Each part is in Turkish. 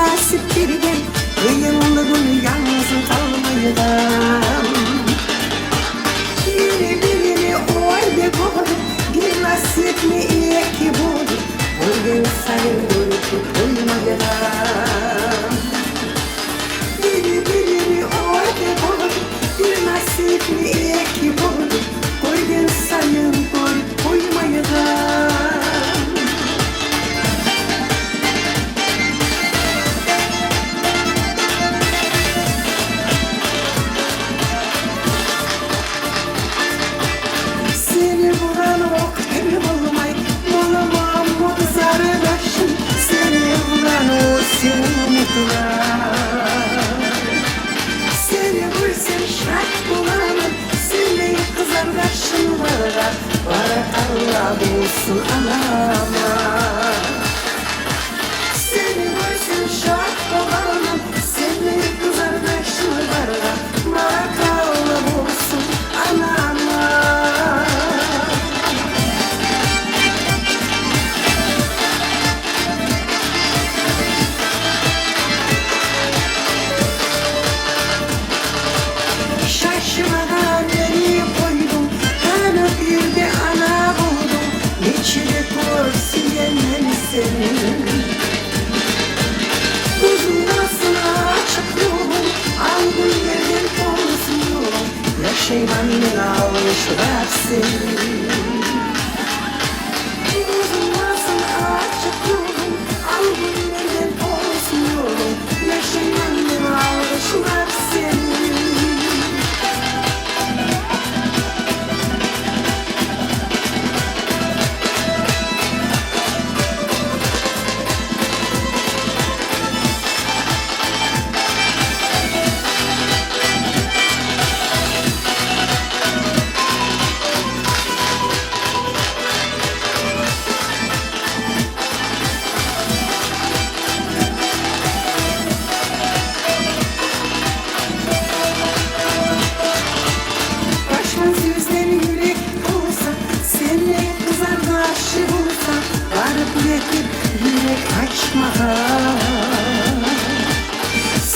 nasip bergen kıyımlığını yalnız kalmayıdan. Birini oyde koydum, bir nasip mi iyi ki buldum, bugün sayın görüp koymayıdan. Birini oyde koydum, bir nasip mi iyi ki buldum, bugün sayın görüp koymayıdan. Seni vursun şart bulamam, seni kızar karşımlara, barakallah bulsun anama. Seni vursun şart bulamam, seni kızar karşımlara, barakallah bulsun anama. Şaşmadan nereye koydum, kanı bir de ana buldum, içine porsiyenleri senin. Uzunlasına açık yolum, algın yerden konuşuyorum, yaşaymanın almışlar senin. Uzunlasına açık yolum, algın yerden konuşuyorum, yaşaymanın almışlar senin.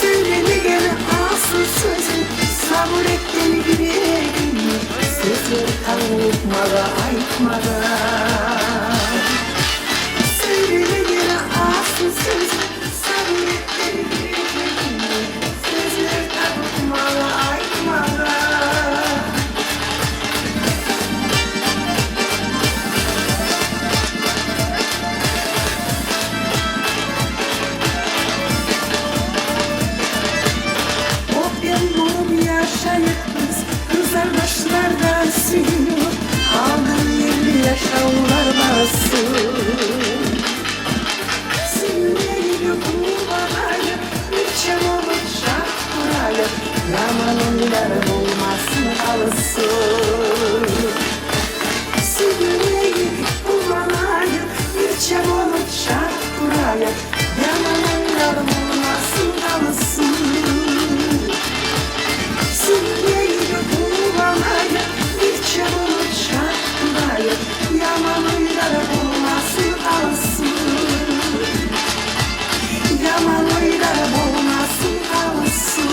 Söylemegene asıl sözün, sabır et beni yüreğim, sözü kavutmaga aytmaga. Söylemegene asıl sözün, sabır et beni yüreğim, sözü kavutmaga aytmaga. Kızlar başlardan sürüyor, aldığın yerli yaşamlar basın. Sinirleri kullanayı, bir çabamı şart kurayı, yaman onları bulmasın alısın. Sinirleri kullanayı, bir çabamı şart kurayı, yaman onları bulmasın alısın. Sinirleri kullanayı, bir çabuk şarkılayı, yaman oyları bulmasın alsın. Yaman oyları bulmasın alsın.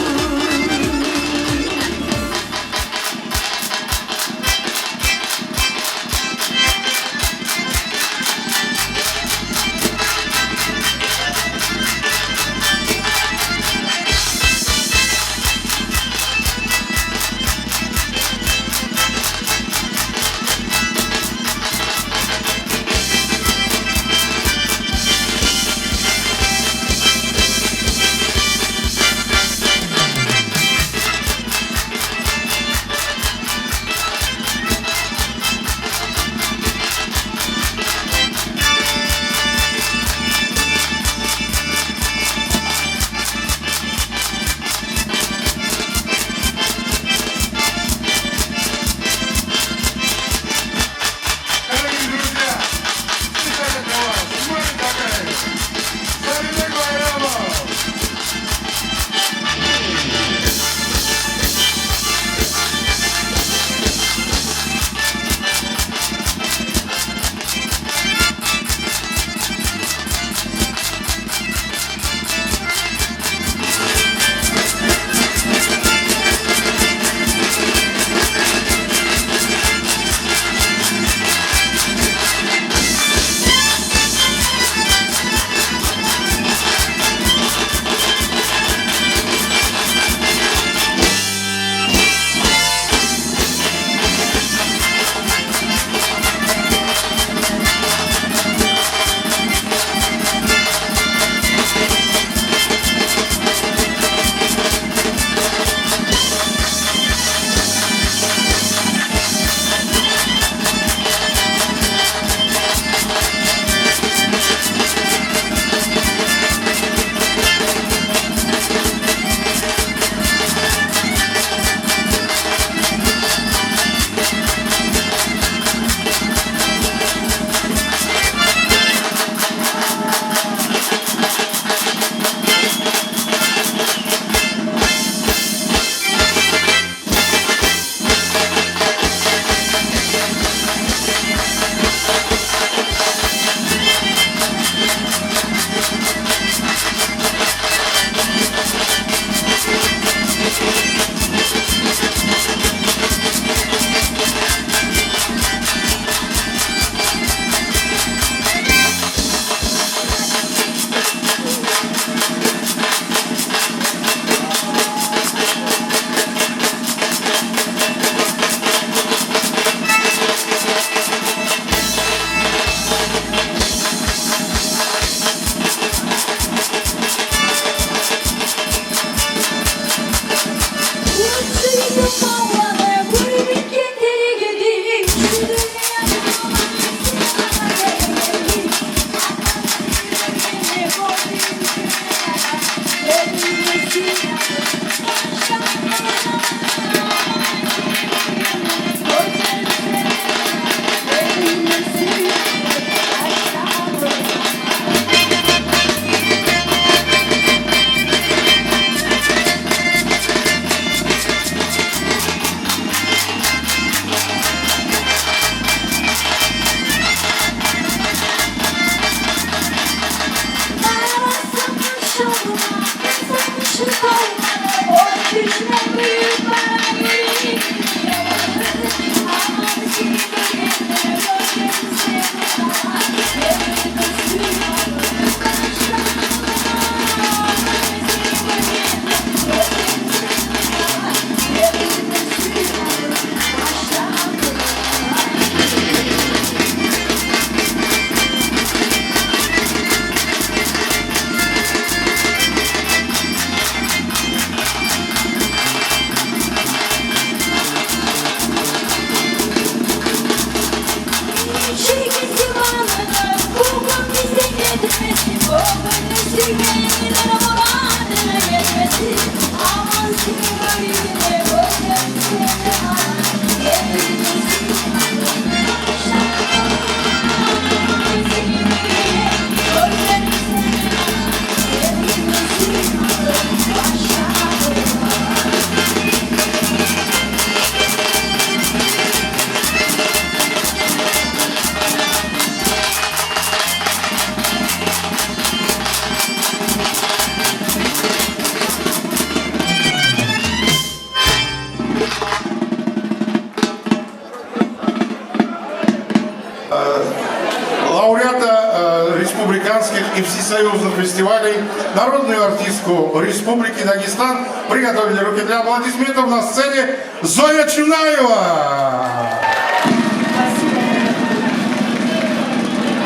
Лауреата республиканских и всесоюзных фестивалей, народную артистку Республики Дагестан приготовили руки для аплодисментов на сцене Зоя Чунаева.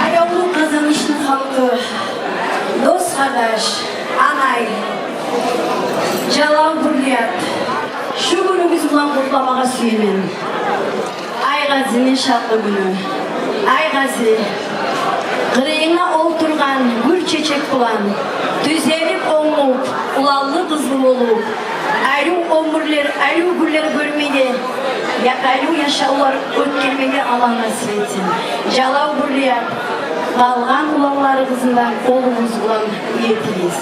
Ayollu kazanışlı halkı, dost kardeş, anay, Jalal Hürriyet, şu günümüz ulan kutlamaya suyunun. Aygazi'nin şartlı günü. Aygazi, kırığına oturgan gül çiçek bulan, düzenip olup, ulallı kızlı olup, ayrı ömürler, ayrı gülleri görmedi, ayrı yaşalar ötkelmeli Allah nasip etsin. Jalal Hürriyet, kalgan ulalları kızından olumuz ulan yetiniz.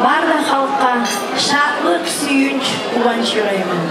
Var da halka şartlık, süyünç, ulanç yüreğimin.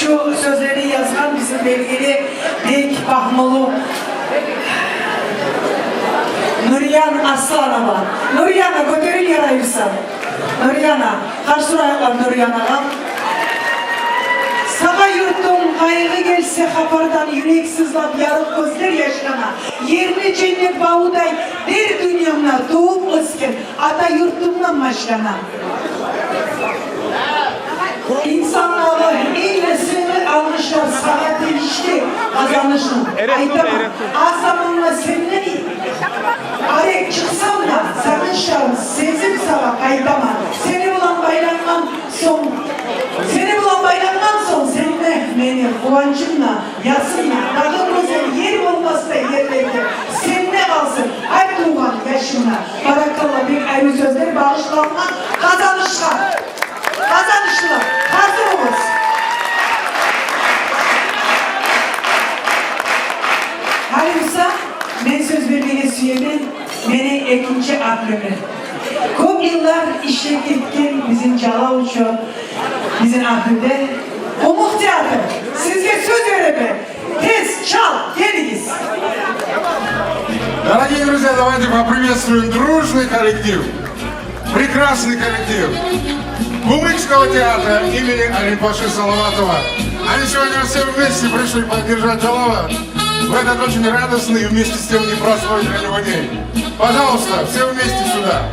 Şu sözleri yazan bizim belgeli Dik Bahmolu Nuriyan Aslanova. Nuriyana götürün yarayırsan. Nuriyana, karşı ayaklar Nuriyana'na. Sana yurttum kaygı gelse hapardan yürek sızlap yarık gözler yaşlana. Yerini cennet bağuday bir dünyamda doğup özken ata yurtumdan başlana. İnsanları eylesini almışlar saati işte kazanışın. Aydama az zamanla seninle arek çıksam da sakın şahın sezim sana kaydama. Seni bulan bayramdan son seninle beni kıvancımla yasınla dağın güzel yer olmaz da yerlerde seninle kalsın her tuğan yaşımla. Barakallah bir ayrı sözleri bağışlanma kazanışlar. Kazanışlar. Hazır olun. Hayırsa ben söz vermeye süyemin beni ikinci aklımı. Çok yıllar işlettiktim bizim Calavuçu, bizim ahırda. O muhtiyatı sizce söz vereme. Tez, çal, geliniz. Дорогие друзья, давайте поприветствуем дружный коллектив, прекрасный коллектив Кумыкского театра имени Алимпаши Салаватова. Они сегодня все вместе пришли поддержать Джалала в этот очень радостный и вместе с тем непростой для него день. Пожалуйста, все вместе сюда,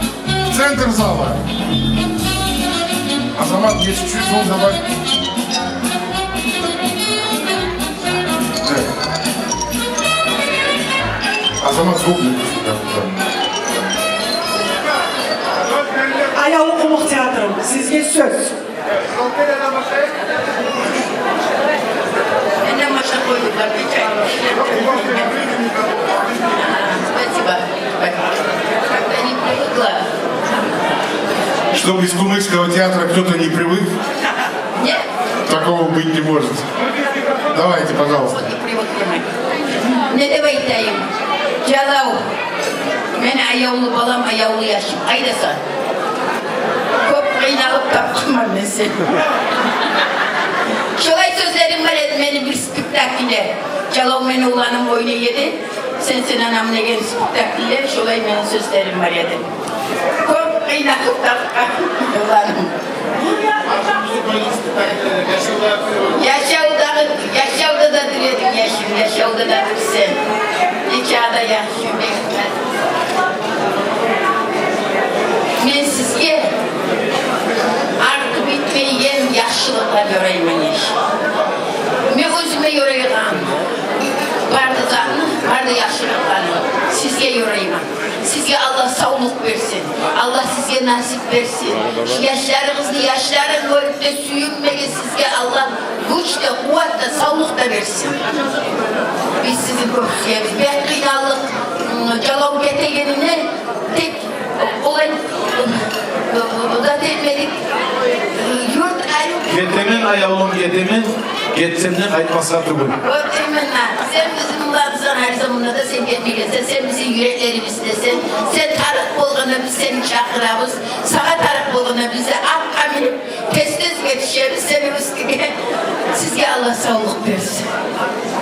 в центр зала. Азамат, мне чуть-чуть звук добавить. Азамат, звук мне сюда. Ayalı Kumuk Tiyatro'm, sizge söz. Меня Маша ходит, отвечает. Спасибо. Как-то не привыкла. Чтобы из Кумыкского театра кто-то не привык, Нет? такого быть не может. Давайте, пожалуйста. Вот и привыкли мы. Не давайте им. Жалау. Мен аяулы балам, аяулы yaşım. Aydasa. Көп қиналып тапқанмын мен сені. Şolay sözlerim var edi benim bir spektakülde. Çalov meni ulanım oynaydı. Sen anam degen spektakülde. Şolay benim sözlerim var edi. Көп қиналып тапқан ulanım. Yaşavda da diledim yaşım. Yaşavda da bilsen. Nikahda yaşım. Men sizge artık bitmeyen yaşlılıklar yorayman yaş. Men özüme yoraygan. Barda zatını, barda yaşlılıklarını sizge yorayman. Sizge Allah sağlık versin. Allah sizge nasip versin. Yaşlarınızı yaşların görüp de süyünmeye sizge Allah güç de, kuvvet de, sağlık da versin. Biz sizi köpsüyemiz. Ben kıynalık, Calav getegenine tek olay da demedik. Yurt ayıp. Getemin ayağım getemin, getsemden aytmasatı bu. Örtemenler, sen bizim ulanızdan her zamanda da sen gelmeyeceksin, sen bizim yüreklerimizdesin. Sen tarık bolğana biz seni çakırabız, sana tarık bolğana bize at kaminip, tez yetişeriz seni üstüne. Sizge Allah sağlık versin.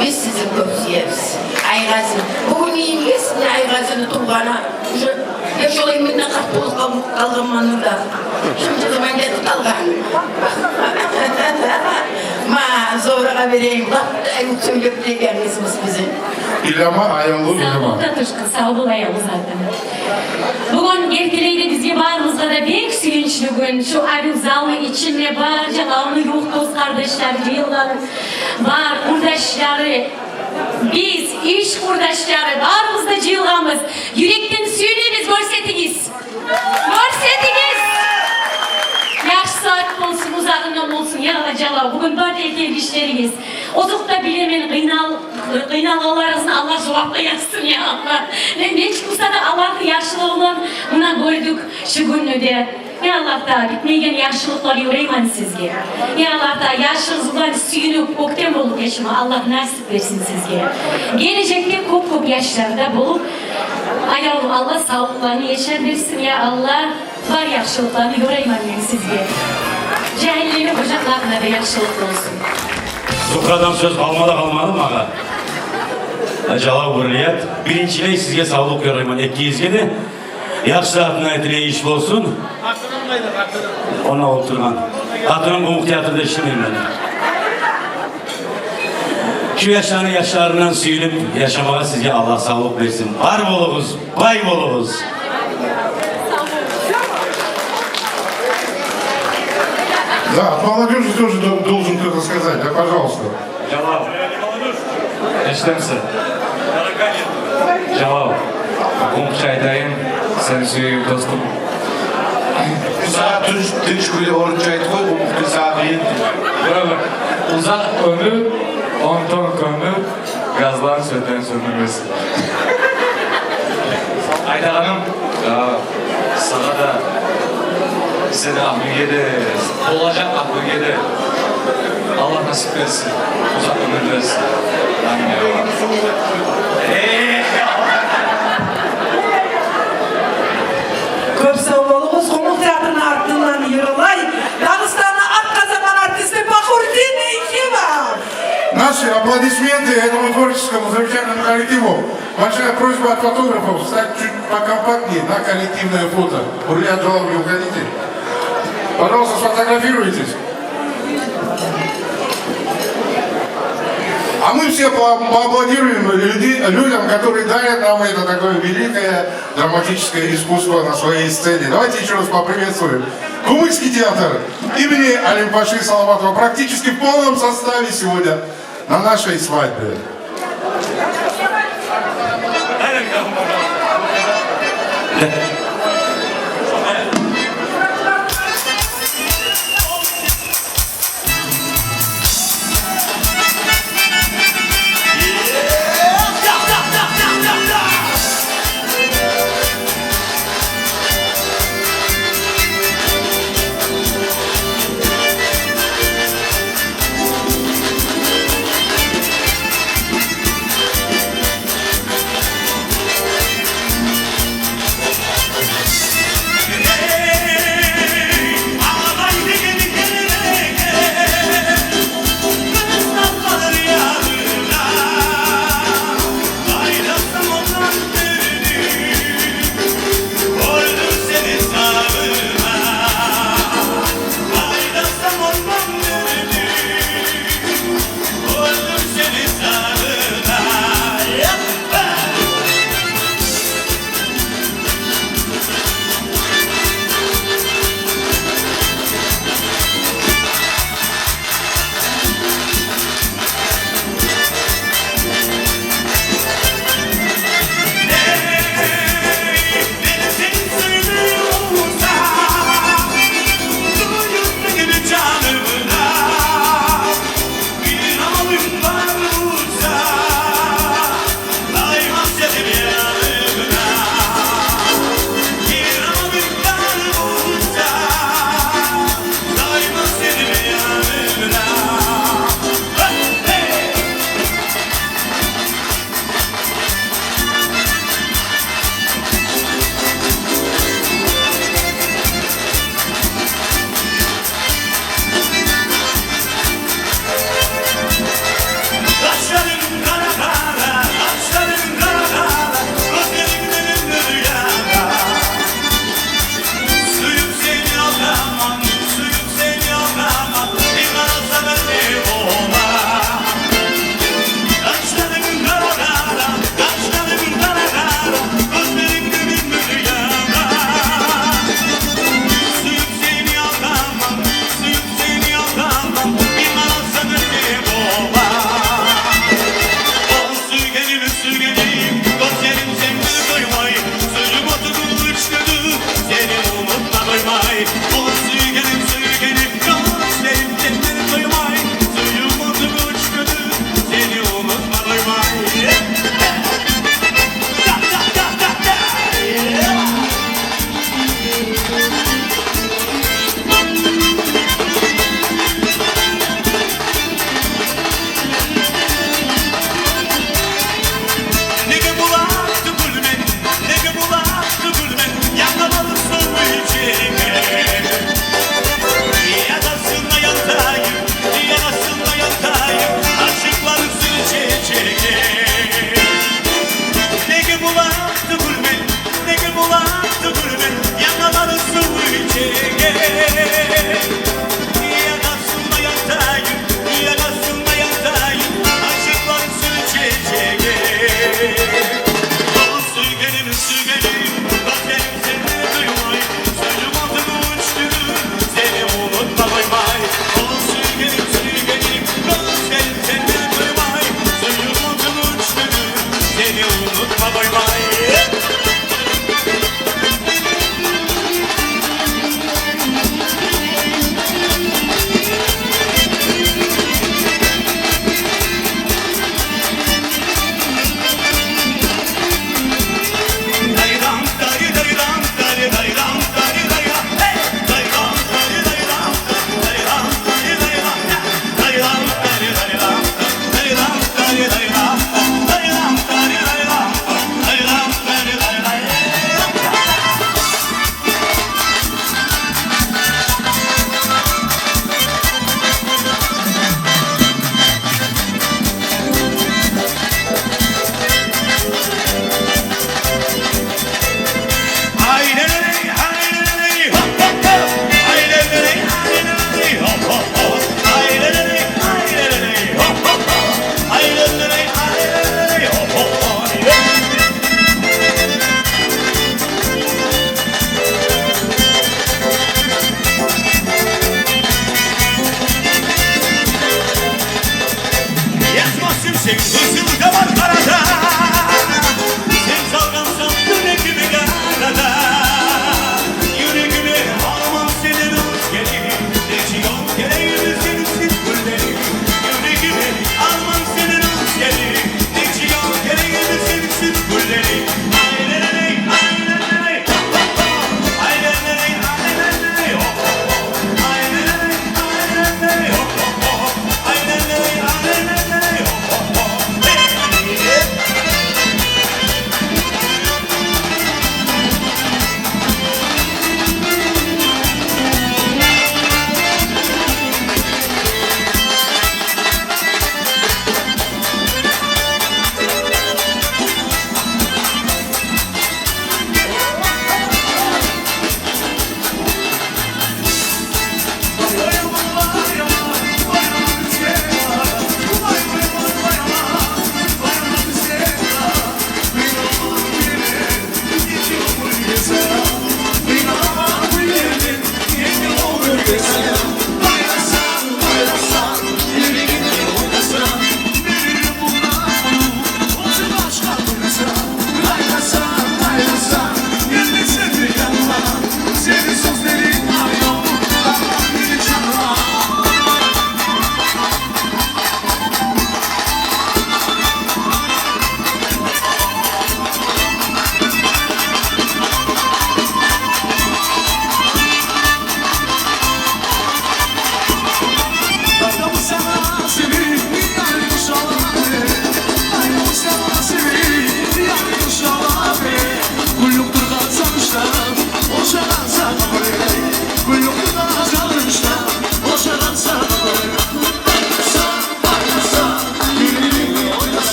Biz sizin köpsüyemiz. Aygazın. Bugün yiyin yesin Aygazını tuğana. Ya şolayım minne kartolu kalgın manurda. Şimdi zaman getir kalgan. Ma zoruna vereyim. Laf ayıp söyleyip degenizimiz bizim. İlama ayalı ilama. Sağ ol ayalı zaten. Bugün erteleydi bizge barımızda da büyük sevinçli gün. Şu arı zalı içinde barca alnı ruh dost kardeşler, yıllar var, kurdaşları. Biz iş kurdaşları barımızda cığlamız. Yürekten süyünümüz görsetiniz. Görsetiniz. Yaş saat olsun, uzağından olsun, yağla cala. Bugün böyle gelişleriniz. Ozukta bilemen kıynalılarınızı Allah cevapla yazsın ya Allah. Ne çıkırsa da Allah'ın yaşlılığını buna gördük şu günü de. Ya Allah da bitmeyen yaşlılıklar yüreğmen sizge. Ya Allah da yaşlılığından süyünüp oktem olup yaşama Allah nasip versin sizge. Gelecekte kop yaşlarda bulup ayağı Allah sağlıklarını yaşardırsın ya Allah. Var yaşlılıklarını yüreğmen sizge. Cahilliğine ocaklarına da yaşlılık olsun. Sukradan söz kalmadı mı ağa? Jalal Hürriyet. Birinçiley sizge sağlık yorayman. Ekiyizge de yaxşı saatine etine iş olsun. Ona oturgan. Hatunum Umuk Teatr'da işlemeyim ben. Şu yaşlarından süyülüp yaşamaya sizge Allah sağlık versin. Var bolunuz, bay bolunuz. Да, от молодежи тоже должен кто-то сказать, да, пожалуйста. Jalal. Eştemse. Jalal. Umukça aytayın. Sen süyü dostum. Uzağa tunç kuydu orunca ayet koy, umuktu sağa yiyin. Böyle uzak ömür, 10 ton kömür, gazlar söten sömürmesin. Ayda Hanım, sana da seni Ahmiye'de, olacak Ahmiye'de Allah nasip etsin, uzak ömür versin. Amin ya Köp sağ olunuz. Umuk Teatrı'nın ardından yırılay. Dağıstan'a at kazanan artisti Bahurdin Ikima. Наши аплодисменты этому творческому замечательному коллективу. Большая просьба от фотографов стать чуть покомпактнее на коллективное фото. Урлят Джалал, не уходите. Пожалуйста, сфотографируйтесь. А мы все поаплодируем людям, которые дарят нам это такое великое драматическое искусство на своей сцене. Давайте еще раз поприветствуем. Кумыкский театр имени Алимпаши Салаватова практически в полном составе сегодня на нашей свадьбе. Evet.